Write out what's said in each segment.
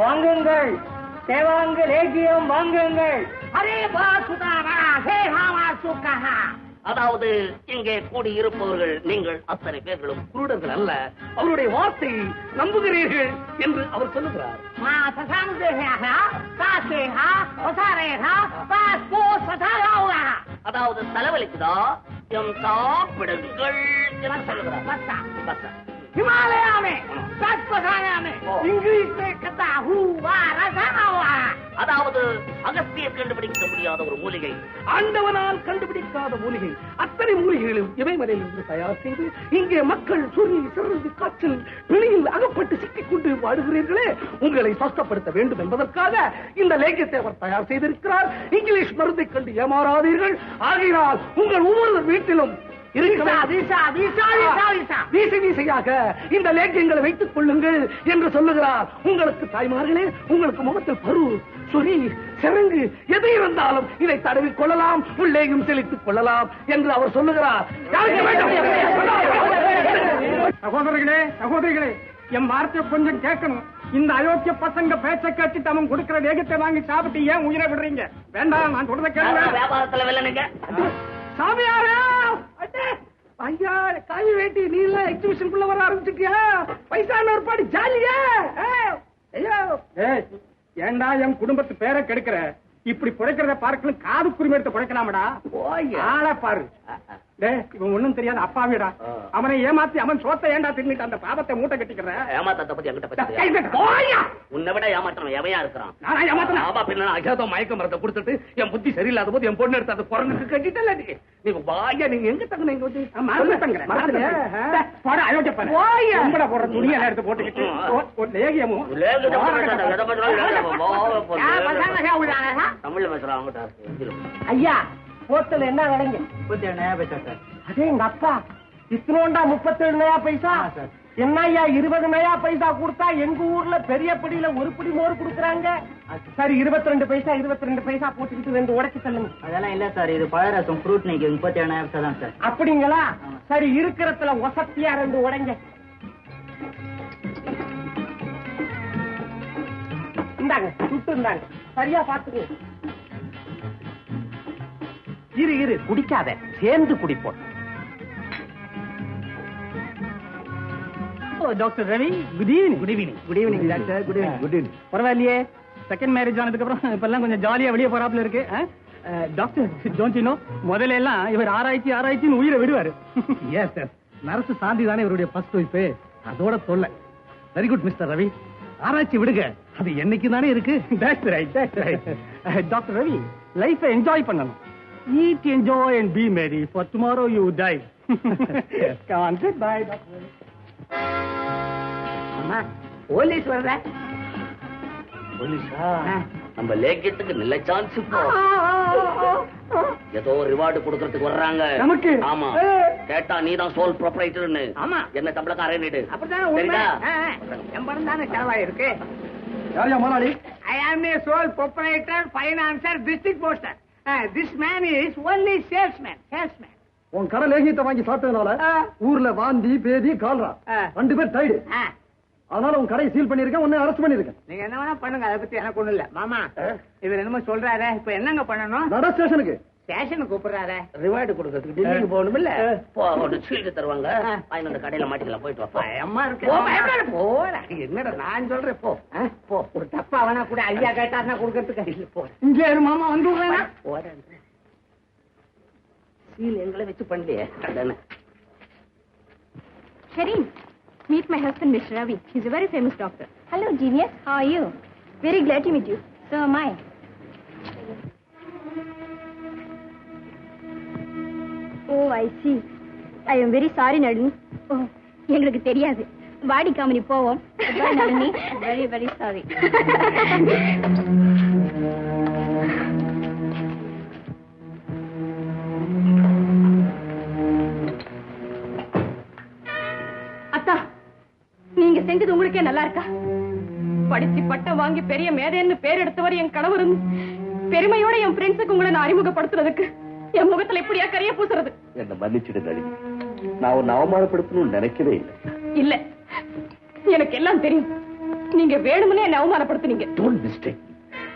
வாங்குங்கள், தேவாங்கு லேகியம் வாங்குங்கள். அரே பாசுதாரா சேஹாமா சுக்கஹா. அதாவது இங்கே கூடியிருப்பவர்கள் நீங்கள் அத்தனை பேர்களும் குருடர்கள் அல்ல, அவருடைய வார்த்தை நம்புகிறீர்கள் என்று அவர் சொல்லுகிறார். அதாவது தலைவலிக்குதா சாப்பிடுங்கள் என்று சொல்லுகிறார். हिमालय में सच पकाया में इंग्लिश में कहता हुआ रसाना हुआ. அதாவது அகஸ்தியர் கண்டுபிடிக்க முடியாத ஒரு மூலிகை, ஆண்டவனால் கண்டுபிடிக்காத மூலிகை. அத்தனை மூலிகைகளும் இமயமலையிலிருந்து தயார் செய்து இங்கே மக்கள் சொறி சிறந்து காய்ச்சல் பிணியில் அகப்பட்டு சிக்கிக் கொண்டு வாடுகிறீர்களே, உங்களை சுத்தப்படுத்த வேண்டும் என்பதற்காக இந்த லேகியத்தை அவர் தயார் செய்திருக்கிறார். இங்கிலீஷ் மருந்தை கண்டு ஏமாறாதீர்கள். ஆகையினால் உங்கள் ஒவ்வொரு வீட்டிலும் வீசையாக இந்த லேக்கியங்களை வைத்துக் கொள்ளுங்கள் என்று சொல்லுகிறார். உங்களுக்கு தாய்மார்களே, உங்களுக்கு முகத்தில் பரு சொறி சிறங்கு எது இருந்தாலும் இதை தடவிக் கொள்ளலாம், உள்ளேயும் செலுத்திக் கொள்ளலாம் என்று அவர் சொல்லுகிறார். சகோதரர்களே, சகோதரிகளே, என் வார்த்தையை கொஞ்சம் கேட்கணும். இந்த அயோக்கிய பசங்க பேச்சை கேட்டு அவன் கொடுக்கிற வேகத்தை வாங்கி சாப்பிட்டு ஏன் உயிரை விடுறீங்க? வேண்டாம், நான் சொல்றத கேளுங்க. வியாபாரத்துல வெள்ளனுங்க சாமியாரா, ஐயா காய் வேட்டி நீ எல்லாம் எக்ஸிபிஷனுக்குள்ள வர ஆரம்பிச்சுட்டியா? பைசா ஏற்பாடு ஜாலியா? ஏண்டா என் குடும்பத்து பேரை கெடுக்கிற? இப்படி குறைக்கிறத பார்க்கணும், காது குருவி எடுத்து குறைக்கலாமடா. ஆள பாரு, இவன் ஒண்ணும் தெரியாது அப்பாவிடா. அவனை ஏமாத்தி அவன் சோத்தை ஏண்டா தின்னுட்டு அந்த பாவத்தை மூட்டை கட்டிக்கிற? ஏமாத்தத்தை பத்தி என்கிட்ட உன்னை விட ஏமாற்றம் எவையா இருக்கிறான்? நானா ஏமாத்தினா? ஆமா, பின்ன அஜாதம் மயக்க மரத்தை கொடுத்துட்டு என் புத்தி சரியில்லாத போது என் பொண்ணு எடுத்து அந்த குரங்குக்கு கட்டிட்டல. நீ வாயா, நீங்க எங்க தங்க இங்க வந்து போடுற துணியை எடுத்து போட்டுக்கிட்டு லேகியமும் தமிழ்ல பேசுறாங்க. ஐயா போத்தல் என்ன விலைங்க? 37 நயா பைசா சார். அதே எங்க அப்பா இத்தனோண்டா 37 நயா பைசா. என்ன ஐயா 20 நயா பைசா கொடுத்தா எங்க ஊர்ல பெரிய படியில ஒரு படி மோர் கொடுக்குறாங்க. சரி 22 பைசா 22 பைசா போட்டுக்கிட்டு 2 உடைச்சு தள்ளுங்க. அதெல்லாம் இல்ல சார், இது பழரசம் ஃப்ரூட் நீங்க 37 நயா பைசா தான் சார். அப்படிங்களா? சரி இருக்கிறதுல வசத்தியா 2 உடைங்க. இந்தாங்க சுட்டு இருந்தாங்க, சரியா பாத்துங்க. இரு குடிக்காத, சேர்ந்து குடிப்போம். Doctor Ravi, good evening. Good evening. Good evening doctor. Good evening. Good evening. பரவாயில்லையே, செகண்ட் மேரேஜ் ஆனதுக்கு அப்புறம் இப்ப எல்லாம் கொஞ்சம் ஜாலியா வெளியே போறாப்ல இருக்கு. டாக்டர் டோன்ட் யூ நோ, முதல்ல எல்லாம் இவர் ஆராய்ச்சின்னு உயிரை விடுவாரு. எஸ் சார், நரசு சாந்தி தானே இவருடைய ஃபர்ஸ்ட் ஒய்ஃப், அதோட தொல்லை. வெரி குட் மிஸ்டர் ரவி, ஆராய்ச்சி விடுங்க, அது என்னைக்கு தானே இருக்கு. That's right, that's right. Doctor Ravi, லைஃபை என்ஜாய் பண்ணணும். Eat, enjoy and be merry, for tomorrow you die. Come on, goodbye, Doctor. அம்மா, போலீஸ் வர்ற. போலீஸா? நம்ம லேக்கியத்துக்கு நல்ல சான்ஸ். ஏதோ ரிவார்டு கொடுக்கறதுக்கு வர்றாங்க நமக்கு. ஆமா, கேட்டா நீ தான் சோல் ப்ரொப்ரைட்டர்னு. ஆமா, என்ன சம்பளக்காரன் நீடு. அப்படிதான் எம்பரம் தானே செலவாயிருக்கு. யாரையா முதலாளி? I am a sole proprietor, financer, district poster. This man is only salesman. உன் கடை லேகியத்தை வாங்கி சாப்பிட்டதுனால ஊர்ல வாந்தி பேதி கால்ரா 2 பேர் டைடு. அதனால உன் கடையை சீல் பண்ணிருக்கேன், உன்னை அரெஸ்ட் பண்ணிருக்கேன். நீங்க என்ன வேணா பண்ணுங்க, அதை பத்தி எனக்கு ஒண்ணும் இல்ல. மாமா, இவர் என்னமோ சொல்றாரு, இப்ப என்னங்க பண்ணணும்? நட ஸ்டேஷனுக்கு. ஸ்டேஷனுக்கு கூப்பிடுறாரு. ரிவார்டு கொடுக்கறதுக்கு டெல்லிக்கு போகணும் இல்ல? சீல்டு தருவாங்க, அந்த கடையில மாட்டிக்கலாம். போயிட்டு வா. அம்மா இருக்கு போற. என்னடா நான் சொல்றேன், போ போ. ஒரு தப்பா வேணா கூட ஐயா கேட்டாருன்னா கொடுக்கறதுக்கு இல்ல. போ இங்கே மாமா வந்து போறேன். சீல் எங்களை வச்சு பண்ணலையே. Shereen, meet my husband, Mr. Ravi. He's a very famous doctor. Hello, genius. How are you? Very glad to meet you. So am I. Oh, I see. I am very sorry, Nalini. Oh, எங்களுக்கு தெரியாது. வாடி காமனி போவோம். Bye, Nalini. Very, very sorry. அத்தா, நீங்க செஞ்சது உங்களுக்கே நல்லா இருக்கா? படிச்சு பட்டம் வாங்கி பெரிய மேதைன்னு பேர் எடுத்தவர் என் கணவர். பெருமையோட என் ஃப்ரெண்ட்ஸுக்கு உங்களை நான் அறிமுகப்படுத்துறதுக்கு என் முகத்துல எப்படியா கரைய பூசுறது? என்ன மன்னிச்சிடு நளினி, நான் உன்னை அவமானப்படுத்தணும்னு நினைக்கவே இல்லை. இல்ல, எனக்கு எல்லாம் தெரியும். நீங்க வேணும்னே என்ன அவமானப்படுத்துனீங்க. Don't mistake.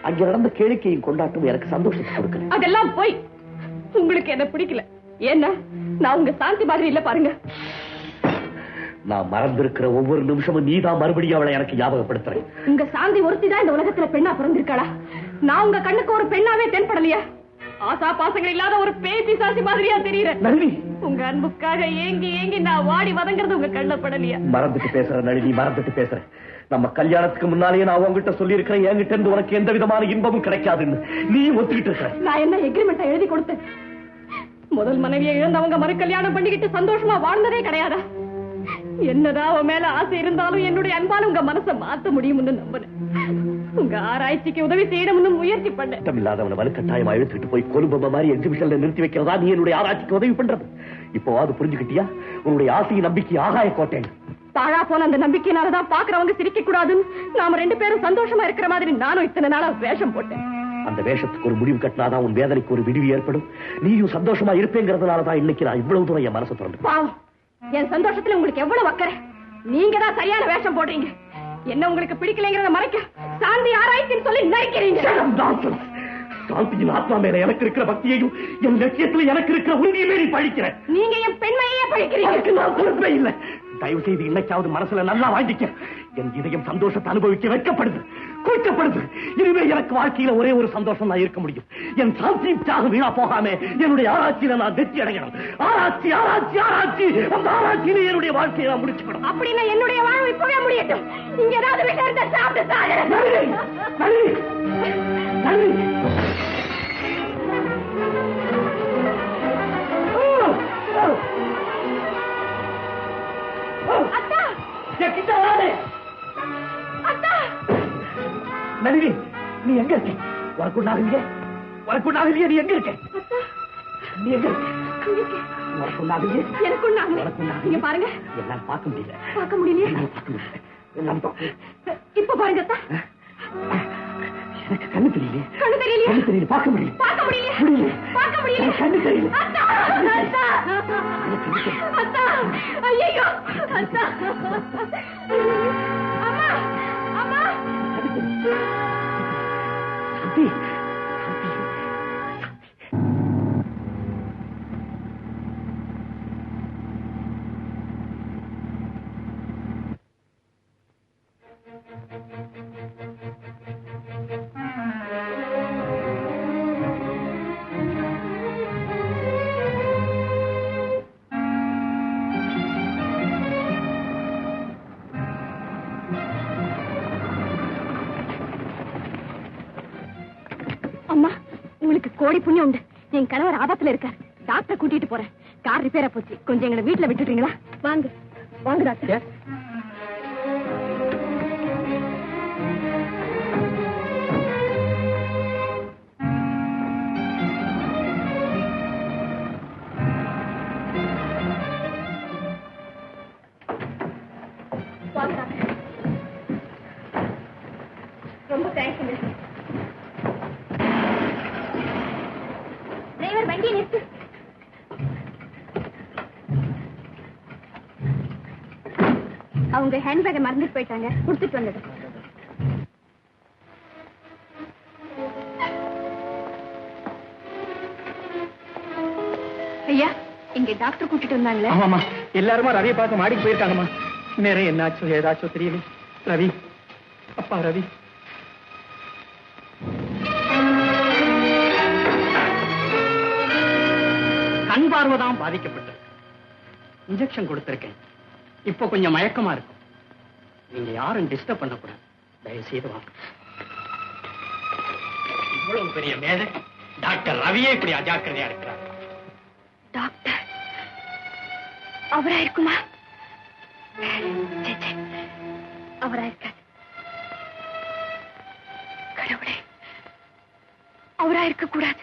அங்க நடந்த கேளிக்கையும் கொண்டாட்டம் எனக்கு சந்தோஷத்தை கொடுக்கல. அதெல்லாம் போய் உங்களுக்கு என்ன பிடிக்கல. ஏன்னா நான் உங்க சாந்தி மாதிரி இல்ல பாருங்க. நான் மறந்திருக்கிற ஒவ்வொரு நிமிஷமும் நீதான் மறுபடியும் அவளை எனக்கு ஞாபகப்படுத்துறேன். உங்க சாந்தி ஒருத்திதான் இந்த உலகத்துல பெண்ணா பிறந்திருக்காளா? நான் உங்க கண்ணுக்கு ஒரு பெண்ணாவே தென்படலையா? ஆசா பாசங்கள் இல்லாத ஒரு பேய் பிசாசி மாதிரியா தெரியுறேன். நளினி, உங்க அன்புக்காக ஏங்கி ஏங்கி நான் வாடி வதங்கிறது உங்க கண்ணுல படலையா? மறந்துட்டு பேசுற நளினி, மறந்துட்டு பேசுறேன். நம்ம கல்யாணத்துக்கு முன்னாலேயே நான் உங்ககிட்ட சொல்லி இருக்கிறேன், என்கிட்ட இருந்து உனக்கு எந்த விதமான இன்பமும் கிடைக்காதுன்னு. நீ ஒத்துக்கிட்டு இருக்க. நான் என்ன எக்ரிமெண்ட் எழுதி கொடுத்தேன்? முதல் மனைவியை இழந்தவங்க மறு கல்யாணம் பண்ணிக்கிட்டு சந்தோஷமா வாழ்ந்ததே கிடையாதா? என்னதான் அவன் மேல ஆசை இருந்தாலும் என்னுடைய அன்பால உங்க மனசை மாத்த முடியும்னு நம்பினேன். உங்க ஆராய்ச்சிக்கு உதவி செய்யணும்னு முயற்சி பண்ணேன். இல்லாதவனை வலுக்கட்டாயமா இழுத்துட்டு போய் கொலும்பொம்மை மாதிரி எக்ஸிபிஷன்ல நிறுத்தி வைக்கிறதா நீ என்னுடைய ஆராய்ச்சிக்கு உதவி பண்றது? இப்போ அது புரிஞ்சுக்கிட்டியா? உன்னுடைய ஆசையை நம்பிக்கை ஆகாய கோட்டேன். பாழா போன அந்த நம்பிக்கையினாலதான் பாக்குறவங்க சிரிக்க கூடாதுன்னு நாம 2 பேரும் சந்தோஷமா இருக்கிற மாதிரி நானும் இத்தனை நாளா வேஷம் போட்டேன். அந்த வேஷத்துக்கு ஒரு முடிவு கட்டினாதான் உன் வேதனைக்கு ஒரு விடிவு ஏற்படும். நீயும் சந்தோஷமா இருப்பேங்கிறதுனாலதான் இன்னைக்கு நான் இவ்வளவு தூரம் என் மனசை திறந்து. பாவம், என் சந்தோஷத்துல உங்களுக்கு எவ்வளவு அக்கறை. நீங்க தான் சரியான வேஷம் போடுறீங்க. என்ன உங்களுக்கு பிடிக்கலைங்கிறத மறைக்க சாந்தி ஆராய்ச்சின்னு சொல்லி நினைக்கிறீங்க. சாந்தியின் ஆத்மா மேல எனக்கு இருக்கிற பக்தியையும் என் லட்சியத்துல எனக்கு இருக்கிற உறுதியுமே நீ பழிக்கிற. நீங்க என் பெண்மையே பழிக்கிறீங்க. நான் பொறுப்பே இல்லை. தயவு செய்து இன்னைக்காவது மனசுல நல்லா வாங்கிக்க. என் இதயம் சந்தோஷத்தை அனுபவிக்க வைக்கப்படுது, கூச்சப்படுது. இனிமே எனக்கு வாழ்க்கையில ஒரே ஒரு சந்தோஷம் தான் இருக்க முடியும். என் சாந்தியாக வீணா போகாம என்னுடைய ஆராய்ச்சியில நான் வெற்றி அடையணும். ஆராய்ச்சி ஆராய்ச்சி ஆராய்ச்சி, அந்த ஆராய்ச்சியில என்னுடைய வாழ்க்கையை நான் முடிச்சுக்கணும். அப்படின்னா என்னுடைய வாழ்வு இப்பவே முடியட்டும். இங்க ஏதாவது விஷயம் இருந்தா சாப்பிட்டு நளினி, நீ எங்க இருக்க? உனக்கு நாகலியே, உனக்கு நாகலியே, நீ எங்க இருக்க? நீ எங்க இருக்க? உனக்கு நாகலியே, எனக்கு நாகலியே பாருங்க. என்னால பார்க்க முடியல. பார்க்க முடியலையே? பார்க்க முடியல. இப்ப பாருங்க. எனக்கு கண்ணு தெரியல. கண்ணு தெரியல. கண்ணு தெரியல. பார்க்க முடியல. பார்க்க முடியல. முடியல. பார்க்க முடியல. கண்ணு தெரியல. ஐயோ அத்தா. அம்மா அம்மா. சாந்தி, அம்மா, உங்களுக்கு கோடி புண்ணியம் உண்டு. என் கணவர் ஆபத்துல இருக்கார். டாக்டர் கூட்டிட்டு போறேன். கார் ரிப்பேரா போச்சு. கொஞ்சம் எங்களை வீட்டுல விட்டுறீங்களா? வாங்க வாங்க டாக்டர். ரொம்ப தேங்க்ஸுங்க. டிரைவர் வண்டியை நிறுத்து. அவங்க ஹேண்ட்பேக்கை மறந்துட்டு போயிட்டாங்க. கொடுத்துட்டு வந்தது. ஐயா, இங்க டாக்டர் கூட்டிட்டு வந்தாங்களே. ஆமாமா, எல்லாருமா ரவியை பார்க்க மாடிக்கு போயிருக்காங்கம்மா. நேரம் என்னாச்சோ ஏதாச்சோ தெரியல. ரவி, அப்பா ரவி. கண் பார்வைதான் பாதிக்கப்பட்டிருக்கு. இன்ஜெக்ஷன் கொடுத்திருக்கேன். இப்போ கொஞ்சம் மயக்கமா இருக்கும். நீங்க யாரும் டிஸ்டர்ப் பண்ணக்கூடாது. தயவு செய்து வாங்க. இவ்வளவு பெரிய மேதை டாக்டர் ரவியே இப்படி அஜாக்கிரதையா இருக்கிறார். டாக்டர் அவரா இருக்குமா? அவரா இருக்காது. கடவுளே, அவரா இருக்க கூடாது.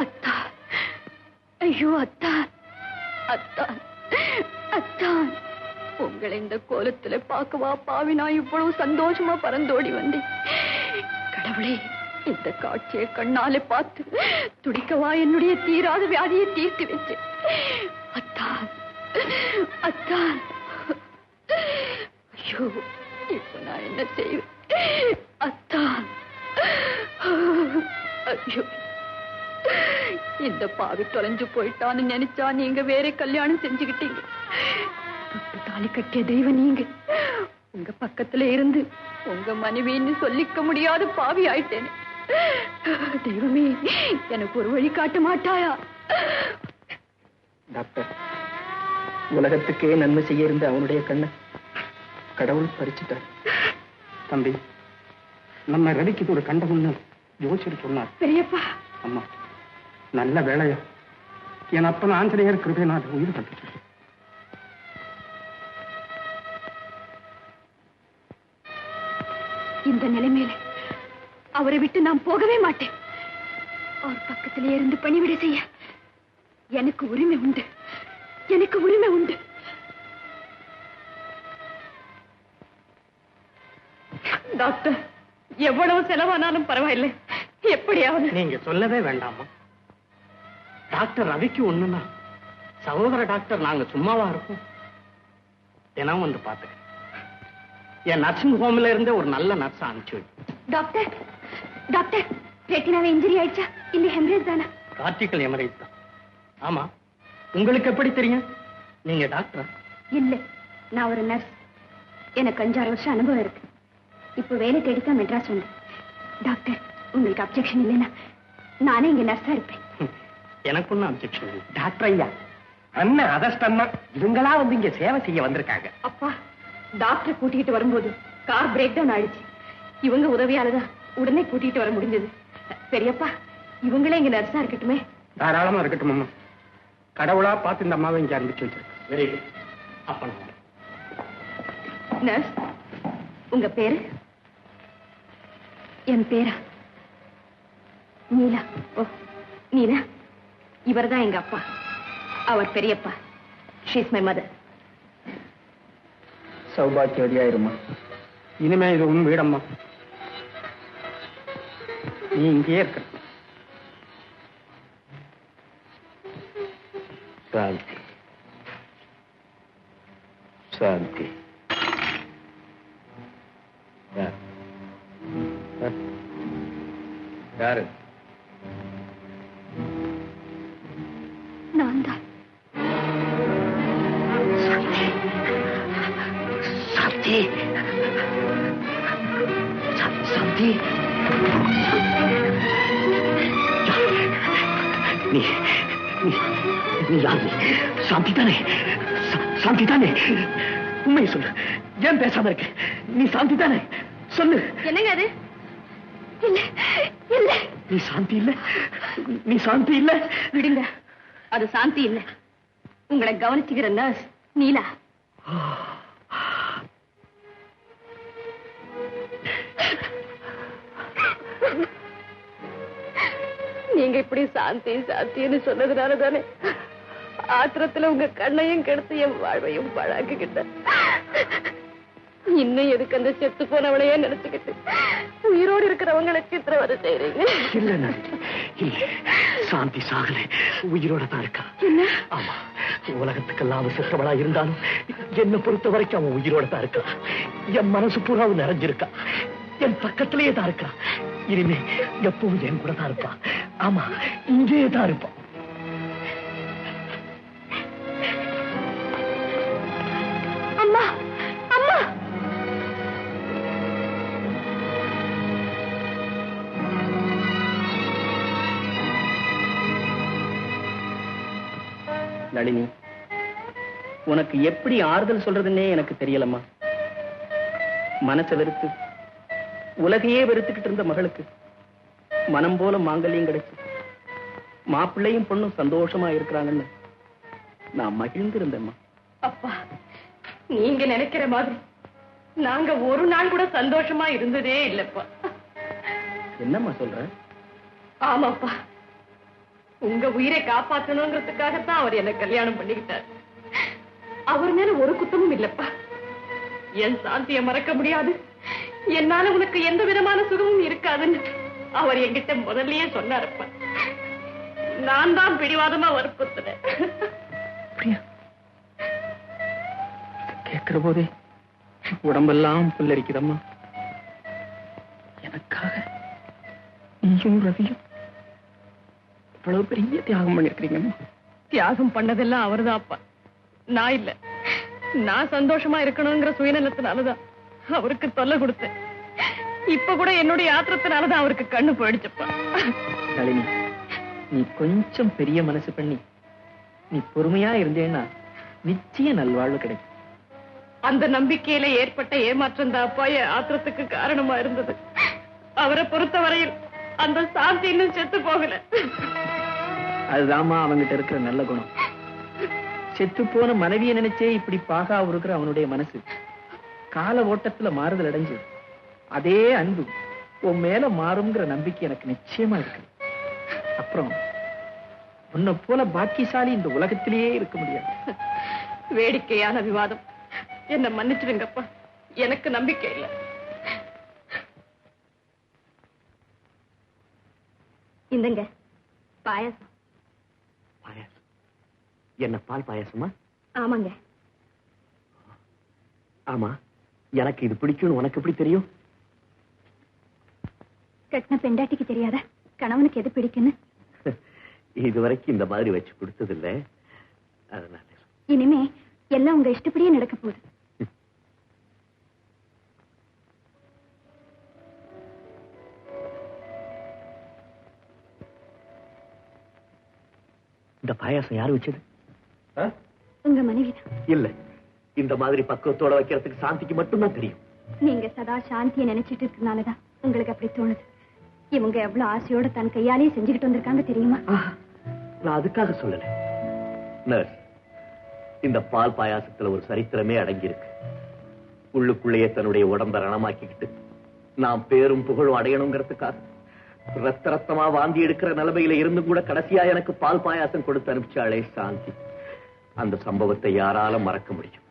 அத்தா, ஐயோ அத்தா, அத்தா, அத்தா, உங்களை இந்த கோலத்துல பார்க்கவா பாவி நான் இவ்வளவு சந்தோஷமா பறந்தோடி வந்தேன். கடவுளே, இந்த காட்சியை கண்ணாலே பார்த்து துடிக்கவா என்னுடைய தீராத வியாதியை தீர்த்து வச்சேன். அத்தா, அத்தா, ஐயோ, இப்ப நான் என்ன செய்வேன்? அத்தா, ஐயோ, இந்த பாவி தொலைஞ்சு போயிட்டான்னு நினைச்சா நீங்க வேற கல்யாணம் செஞ்சுக்கிட்டீங்க. தொட்டு தாலி கட்டிய தெய்வம் நீங்க. உங்க பக்கத்துல இருந்து உங்க மனைவின்னு சொல்லிக்க முடியாத பாவி ஆயிட்டேன். தெய்வமே, எனக்கு ஒரு வழி காட்ட மாட்டாயா? டாக்டர், உலகத்துக்கே நன்மை செய்ய இருந்த அவனுடைய கண்ணை கடவுள் பறிச்சுட்டார். தம்பி, நம்ம ரவிக்கு ஒரு கண்டமுன்னு யோசிச்சு சொன்னார். பெரியப்பா. அம்மா, நல்ல வேலையா என் அப்பன் ஆஞ்சநேயர் கிருபையினால் உயிர் கண்டுச்சு. இந்த நிலைமையில அவரை விட்டு நான் போகவே மாட்டேன். அவர் பக்கத்திலே இருந்து பணிவிடை செய்ய எனக்கு உரிமை உண்டு, எனக்கு உரிமை உண்டு. டாக்டர், எவ்வளவு செலவானாலும் பரவாயில்லை, எப்படியாவது. நீங்க சொல்லவே வேண்டாமா? டாக்டர் ரவிக்கு ஒண்ணுன்னா சகோதர டாக்டர் நாங்க சும்மாவா இருக்கோம்? தினம் வந்து பாத்துக்க. என் நர்சிங் ஹோம்ல இருந்தே ஒரு நல்ல நர்ஸ் அனுப்பிச்சு வை. டாக்டர், டாக்டர், ரெட்டினாவே இன்ஜுரி ஆயிடுச்சா இல்ல ஹெமரேஜ் தானா? கார்டிகல் ஹெமரேஜ் தான். ஆமா, உங்களுக்கு எப்படி தெரியும்? நீங்க டாக்டரா? இல்ல, நான் ஒரு நர்ஸ். எனக்கு 5-6 வருஷம் அனுபவம் இருக்கு. இப்ப வேலை தேடித்தான் மெட்ராஸ் வந்தேன். டாக்டர், உங்களுக்கு அப்செக்ஷன் இல்லைன்னா நானே இங்க நர்ஸா இருப்பேன். எனக்கு ஒன்னும் அப்செக்ஷன் இல்லை. டாக்டர் ஐயா, அண்ணன் அதஷ்டம்னா இவங்களா வந்து இங்க சேவை செய்ய வந்திருக்காங்க. அப்பா, டாக்டர் கூட்டிகிட்டு வரும்போது கார் பிரேக் டவுன் ஆயிடுச்சு. இவங்க உதவியாலதான் உடனே கூட்டிட்டு வர முடிஞ்சது. பெரியப்பா, இவங்களே இங்க நர்ஸா இருக்கட்டுமே? தாராளமா இருக்கட்டும் அம்மா. கடவுளா பார்த்து இந்த அம்மாவை இங்க ஆரம்பிச்சு வச்சிருக்கு. Very good. அப்ப நர்ஸ், உங்க பேரு? என் பேரா? நீலா. ஓ, நீலா. இவர்தான் எங்க அப்பா, அவர் பெரியப்பா. She's my mother. சௌபாக்கியவதியாயிருமா. இனிமே இது உன் வீடம்மா. நீ இங்கேயே இருக்க. சாந்தி, சாந்தி. யாரு? நான் தான். சாந்தி, சாந்தி, சாந்தி. நீ யாரு? சாந்தி தானே? சாந்தி தானே? உண்மையை சொல்லு, ஏன் பேசாம இருக்கு? நீ சாந்தி தானே? சொல்லு. என்னங்க அது? இல்ல, இல்ல. நீ சாந்தி இல்ல, நீ சாந்தி இல்ல. விடுங்க, அது சாந்தி இல்ல. உங்களை கவனிச்சுக்கிற நர்ஸ் நீலா. நீங்க இப்படி சாந்தி சாந்தின்னு சொன்னதுனால தானே ஆத்திரத்துல உங்க கண்ணையும் கெடுத்து என் வாழ்வையும் பழாக்கிக்கிட்ட. இன்னும் எதுக்கு அந்த செத்து போனவளையே நினைச்சுக்கிட்டு உயிரோடு இருக்கிறவங்களை சித்திரவதை செய்றீங்க? இல்ல நன்றி, இல்ல. சாந்தி சாகல, உயிரோட தான் இருக்கா. ஆமா, உலகத்துக்கெல்லாம் அவன் செத்தவளா இருந்தாலும் என்னை பொறுத்த வரைக்கும் அவன் உயிரோட தான் இருக்கா. என் மனசு பூராவும் நிறைஞ்சிருக்கா. என் பக்கத்திலேயே தான் இருக்கா. இனிமே எப்பவும் என் கூட தான் இருப்பான். ஆமா, இங்கேயே தான் இருப்பான். அம்மா, அம்மா. நளினி, உனக்கு எப்படி ஆறுதல் சொல்றதுன்னே எனக்கு தெரியலம்மா. மனசை வெறுத்து உலகையே வெறுத்துக்கிட்டு இருந்த மகளுக்கு மனம் போல மாங்கல்யம் கிடைச்சு மாப்பிள்ளையும் பொண்ணும் சந்தோஷமா இருக்கிறாங்கன்னு நான் மகிழ்ந்து இருந்தேம்மா. அப்பா, நீங்க நினைக்கிற மாதிரி நாங்க ஒரு நாள் கூட சந்தோஷமா இருந்ததே இல்லப்பா. என்னம்மா சொல்ற? ஆமாப்பா, உங்க உயிரை காப்பாற்றணுங்கிறதுக்காகத்தான் அவர் என்ன கல்யாணம் பண்ணிக்கிட்டார். அவர் மேல ஒரு குத்தமும் இல்லப்பா. என் சாந்தியை மறக்க முடியாது, என்னால உனக்கு எந்த விதமான சுகமும் இருக்காதுன்னு அவர் என்கிட்ட முதல்லயே சொன்னாரப்பா. நான் தான் பிடிவாதமா வற்புறுத்தினேன். கேட்கிற போதே உடம்பெல்லாம் புல்லரிக்குதம்மா. எனக்காக நீயும் ரவியும் இவ்வளவு பெரிய தியாகம் பண்ணிருக்கீங்கம்மா. தியாகம் பண்ணதெல்லாம் அவர்தான்ப்பா, நான் இல்ல. நான் சந்தோஷமா இருக்கணுங்கிற சுயநலத்தினாலதான் அவருக்கு தொல்லை கொடுத்தேன். இப்ப கூட என்னுடைய ஆத்திரத்தினாலதான் அவருக்கு கண்ணு போயிடுச்சுப்பா. நளினி, நீ கொஞ்சம் பெரிய மனசு பண்ணி நீ பொறுமையா இருந்தேன்னா நிச்சயம் நல்வாழ்வு கிடைக்கும். அந்த நம்பிக்கையில ஏற்பட்ட ஏமாற்றம் தான் அப்பா என் ஆத்திரத்துக்கு காரணமா இருந்தது. அவரை பொறுத்தவரையில் அந்த சாந்தி இன்னும் செத்து போகல. அதுதாம்மா அவங்கிட்ட இருக்கிற நல்ல குணம். செத்து போன மனைவியை நினைச்சே இப்படி பாகா இருக்கிற அவனுடைய மனசு கால ஓட்டத்துல மாறுதல் அடைஞ்சு அதே அன்பு உன் மேல மாறுங்கிற நம்பிக்கை எனக்கு நிச்சயமா இருக்கு. அப்புறம் உன்னை போல பாக்கியசாலி இந்த உலகத்திலேயே இருக்க முடியாது. வேடிக்கையான விவாதம், என்ன மன்னிச்சிடுங்கப்பா, எனக்கு நம்பிக்கை இல்லை. இந்தங்க பாயாசம். பாயாசம்? என்ன பால் பாயாசமா? ஆமாங்க. ஆமா, எனக்கு இது பிடிக்கும்னு உனக்கு எப்படி தெரியும்? கட்டின பெண்டாட்டிக்கு தெரியாத கணவனுக்கு எது பிடிக்குன்னு? இதுவரைக்கும் இந்த மாதிரி வச்சு கொடுத்ததில்ல, அதனால. இனிமே எல்லாம் உங்க இஷ்டப்படியே நடக்க போகுது. இந்த பாயாசம் யாரு வச்சது? உங்க மனைவி. இல்ல, இந்த மாதிரி பக்குவத்தோட வைக்கிறதுக்கு சாந்திக்கு மட்டும்தான் தெரியும். நீங்க சதா சாந்தியை நினைச்சிட்டு இருக்கனாலதான் உங்களுக்கு அப்படி தோணுது. இவங்க எவ்வளவு ஆசையோட தன் கையாலேயே செஞ்சுக்கிட்டு வந்திருக்காங்க தெரியுமா? நான் அதுக்காக சொல்லல நர்ஸ். இந்த பால் பாயாசத்துல ஒரு சரித்திரமே அடங்கி இருக்கு. உள்ளுக்குள்ளேயே தன்னுடைய உடம்பை ரணமாக்கிக்கிட்டு நாம் பேரும் புகழும் அடையணுங்கிறதுக்காக ரத்த ரத்தமா வாந்தி எடுக்கிற நிலைமையில இருந்தும் கூட கடைசியா எனக்கு பால் பாயாசம் கொடுத்து அனுப்பிச்சாளே சாந்தி. அந்த சம்பவத்தை யாரால மறக்க முடியும்?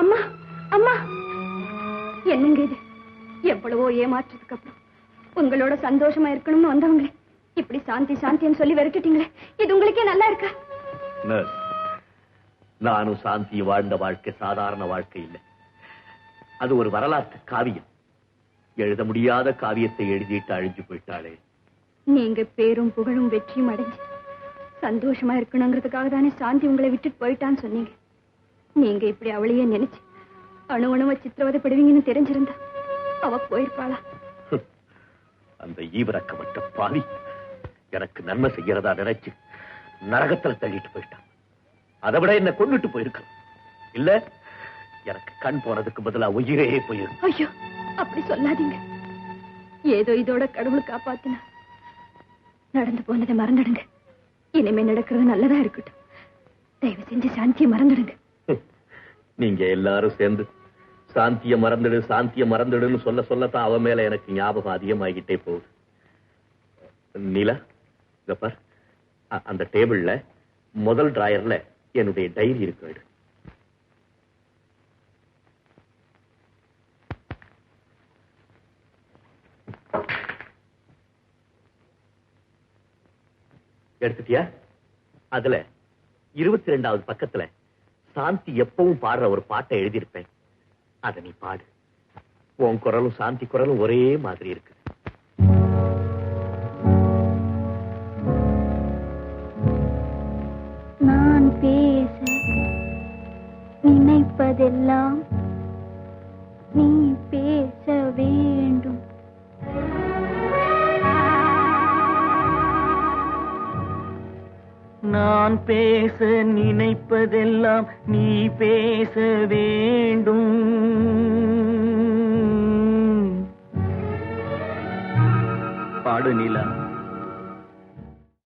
அம்மா அம்மா, என்னங்க இது? எவ்வளவோ ஏமாற்றத்துக்கு அப்புறம் உங்களோட சந்தோஷமா இருக்கணும்னு வந்தவங்களே இப்படி சாந்தி சாந்தின்னு சொல்லி விரட்டிட்டீங்களே, இது உங்களுக்கே நல்லா இருக்கா? நர்ஸ், நானும் சாந்தி வாழ்ந்த வாழ்க்கை சாதாரண வாழ்க்கை இல்லை. அது ஒரு வரலாற்று காவியம். எழுத முடியாத காவியத்தை எழுதிட்டு அழிஞ்சு போயிட்டாளே. நீங்க பேரும் புகழும் வெற்றியும் அடைஞ்சு சந்தோஷமா இருக்கணுங்கிறதுக்காக தானே சாந்தி உங்களை விட்டுட்டு போயிட்டான்னு சொன்னீங்க. நீங்க இப்படி அவளையே நினைச்சு அணு அணுவ சித்திரவதைப்படுவீங்கன்னு தெரிஞ்சிருந்தா அவ போயிருப்பாளா? அந்த ஈவிரக்கப்பட்ட பாவி எனக்கு நன்மை செய்யறதா நினைச்சு நரகத்துல தள்ளிட்டு போயிட்டான். அதை விட என்ன கொண்டுட்டு போயிருக்கான். இல்ல, எனக்கு கண் போனதுக்கு பதிலா உயிரே போயிருக்கு. ஐயோ, அப்படி சொல்லாதீங்க. ஏதோ இதோட கடவுள் காப்பாத்தினா. நடந்து போனதை மறந்துடுங்க. இனிமே நடக்கிறது நல்லதா இருக்கட்டும். தயவு செஞ்சு சாந்தியை மறந்துடுங்க. நீங்க எல்லாரும் சேர்ந்து சாந்திய மறந்துடு சாந்திய மறந்துடுன்னு சொல்ல சொல்லத்தான் அவ மேல எனக்கு ஞாபகம் அதிகமாகிட்டே போகுது. நீலா, இங்க பார், அந்த டேபிள்ல முதல் டிராயர்ல என்னுடைய டைரி இருக்கு. எடுத்துட்டியா? அதுல 22வது பக்கத்துல சாந்தி எப்பவும் பாடுற ஒரு பாட்டை எழுதியிருப்பேன். அத நீ பாடு. உன் குரலும் சாந்தி குரலும் ஒரே மாதிரி இருக்கு. நான் பேச நினைப்பதெல்லாம் நீ பேச வேண்டும். நான் பேச நினைப்பதெல்லாம் நீ பேச வேண்டும். பாடு நீலா.